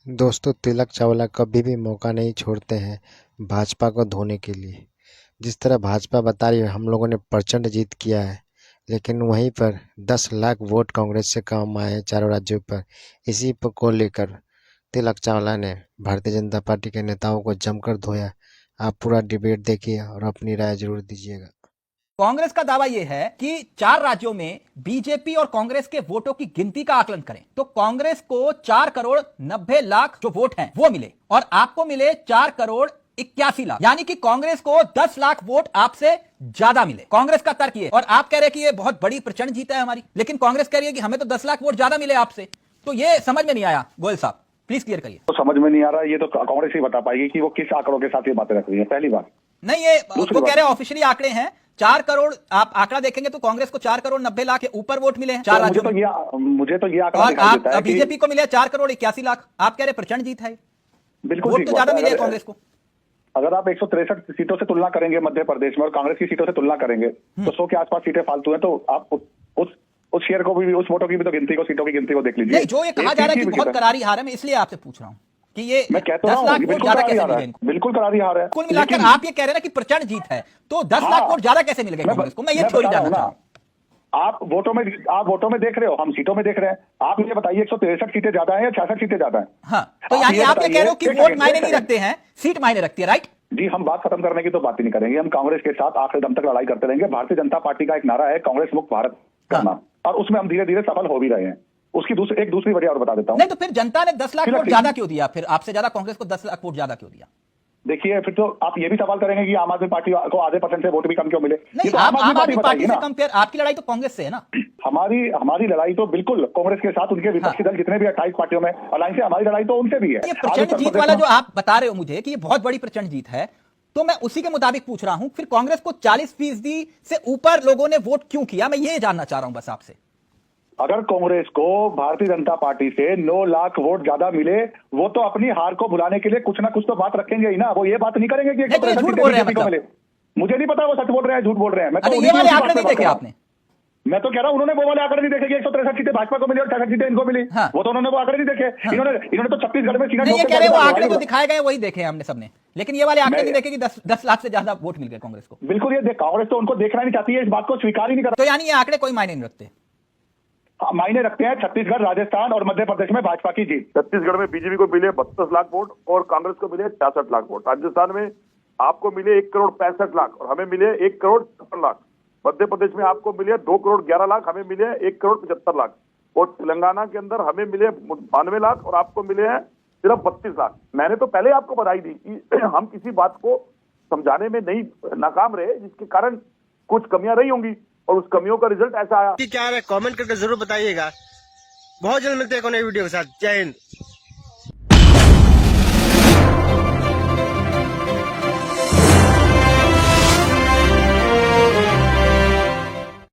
दोस्तों, तिलक चावला कभी भी मौका नहीं छोड़ते हैं भाजपा को धोने के लिए। जिस तरह भाजपा बता रही है हम लोगों ने प्रचंड जीत किया है, लेकिन वहीं पर 10 लाख वोट कांग्रेस से कम आए हैं चारों राज्यों पर। इसी को लेकर तिलक चावला ने भारतीय जनता पार्टी के नेताओं को जमकर धोया। आप पूरा डिबेट देखिए और अपनी राय जरूर दीजिएगा। कांग्रेस का दावा यह है कि 4 राज्यों में बीजेपी और कांग्रेस के वोटों की गिनती का आकलन करें तो कांग्रेस को 4 करोड़ 90 लाख जो वोट हैं वो मिले और आपको मिले 4 करोड़ 81 लाख, यानी कि कांग्रेस को 10 लाख वोट आपसे ज्यादा मिले। कांग्रेस का तर्क ये, और आप कह रहे हैं कि ये बहुत बड़ी प्रचंड जीत है हमारी, लेकिन कांग्रेस कह रही है कि हमें तो 10 लाख वोट ज्यादा मिले आपसे। तो ये समझ में नहीं आया। गोयल साहब प्लीज क्लियर करिए। तो समझ में नहीं आ रहा, ये तो कांग्रेस ही बता पाएगी कि वो किस आंकड़ों के साथ ये बातें रख रही है। पहली बात नहीं, ये वो कह रहे हैं ऑफिशियली आंकड़े हैं 4 करोड़। आप आंकड़ा देखेंगे तो कांग्रेस को 4 करोड़ 90 लाख के ऊपर वोट मिले हैं 4 राज्यों में। मुझे तो ये आंकड़ा और दिखाई देता है आप बीजेपी को मिले 4 करोड़ 81 लाख। आप कह रहे प्रचंड जीत है। बिल्कुल वोट तो ज्यादा मिले हैं कांग्रेस को। अगर आप 163 सीटों से तुलना करेंगे मध्य प्रदेश में और कांग्रेस की सीटों से तुलना करेंगे तो 100 के आसपास सीटें फालतू हैं, तो आप उस शेयर को भी, उस वोटों की भी तो गिनती को, सीटों की गिनती को देख लीजिए। नहीं, जो ये कहा जा रहा है कि बहुत करारी हार है, मैं इसलिए आपसे पूछ रहा हूं कि ये मैं कहता 10 लाख वोट ज्यादा कैसे मिले इनको? बिल्कुल करारी हार है। कुल मिलाकर आप ये कह रहे हैं ना कि प्रचंड जीत है, तो 10 लाख वोट ज्यादा कैसे मिल गए कांग्रेस को? मैं ये थ्योरी जानना चाहता हूं। आप वोटों में देख रहे हो, हम सीटों में देख रहे हैं। आप मुझे बताइए 163 सीटें ज्यादा है या 66 सीटें ज्यादा है? हाँ, तो यानी आप ये कह रहे हो कि वोट मायने नहीं रखते हैं, सीट मायने रखती है, राइट? जी, हम बात खत्म करने की तो बात ही नहीं करेंगे। हम कांग्रेस के साथ आखिरी दम तक लड़ाई करते रहेंगे। भारतीय जनता पार्टी का एक नारा है कांग्रेस मुक्त भारत करना, और उसमें हम धीरे धीरे सफल हो भी रहे हैं। उसकी एक दूसरी वजह और बता देता हूं। नहीं, तो फिर जनता ने 10 लाख वोट ज्यादा क्यों दिया? फिर आपसे ज्यादा कांग्रेस को 10 लाख वोट ज्यादा क्यों दिया? देखिए, फिर तो आप ये भी सवाल करेंगे कि आम आदमी पार्टी को आधे % से वोट भी कम क्यों मिले। नहीं, तो आम आदमी पार्टी से कंपेयर, आपकी लड़ाई तो कांग्रेस से है ना। हमारी लड़ाई तो बिल्कुल कांग्रेस के साथ, उनके विपक्षी दल जितने भी 28 पार्टियों में अलायंस है, हमारी लड़ाई तो उनसे भी है। ये प्रचंड जीत वाला जो आप बता रहे हो मुझे कि ये बहुत बड़ी प्रचंड जीत है, तो मैं उसी के मुताबिक पूछ रहा हूं, फिर कांग्रेस को 40% से ऊपर लोगों ने वोट क्यों किया? मैं ये जानना चाह रहा हूं बस आपसे। अगर कांग्रेस को भारतीय जनता पार्टी से 9 लाख वोट ज्यादा मिले, वो तो अपनी हार को भुलाने के लिए कुछ ना कुछ तो बात रखेंगे ही ना। वो ये बात नहीं करेंगे कि झूठ बोल रहे हैं मतलब। मुझे नहीं पता वो सच बोल रहे हैं झूठ बोल रहे हैं। मैं तो ये वाले आंकड़े नहीं देखे आपने? मैं तो कह रहा हूं उन्होंने वो वाले आंकड़े नहीं देखे कि 163 सीटें भाजपा को मिली और 66 सीटें इनको मिली। हाँ। वो तो उन्होंने वो आंकड़े नहीं देखे। इन्होंने तो छत्तीसगढ़ में नहीं, ये कह रहे वो आंकड़े जो दिखाए गए वही देखे हमने सबने, लेकिन ये वाले आंकड़े नहीं देखे कि 10 लाख से ज्यादा वोट मिल गए कांग्रेस को। बिल्कुल, ये कांग्रेस तो उनको देखना नहीं चाहती है, इस बात को स्वीकार ही नहीं करती। तो यानी ये आंकड़े कोई मायने नहीं रखते? मायने रखते हैं। छत्तीसगढ़, राजस्थान और मध्य प्रदेश में भाजपा की जीत। छत्तीसगढ़ में बीजेपी को मिले 32 लाख वोट और कांग्रेस को मिले 66 लाख वोट। राजस्थान में आपको मिले 1 करोड़ 65 लाख और हमें मिले 1 करोड़ 56 लाख। मध्य प्रदेश में आपको मिले 2 करोड़ 11 लाख, हमें मिले 1 करोड़ 75 लाख। और तेलंगाना के अंदर हमें मिले 92 लाख और आपको मिले हैं सिर्फ 32 लाख। मैंने तो पहले आपको बधाई दी कि हम किसी बात को समझाने में नहीं नाकाम रहे, जिसके कारण कुछ कमियां रही होंगी और उस कमियों का रिजल्ट ऐसा आया। क्या है कमेंट करके जरूर बताइएगा। बहुत जल्द मिलते हैं नई वीडियो के साथ। जय हिंद।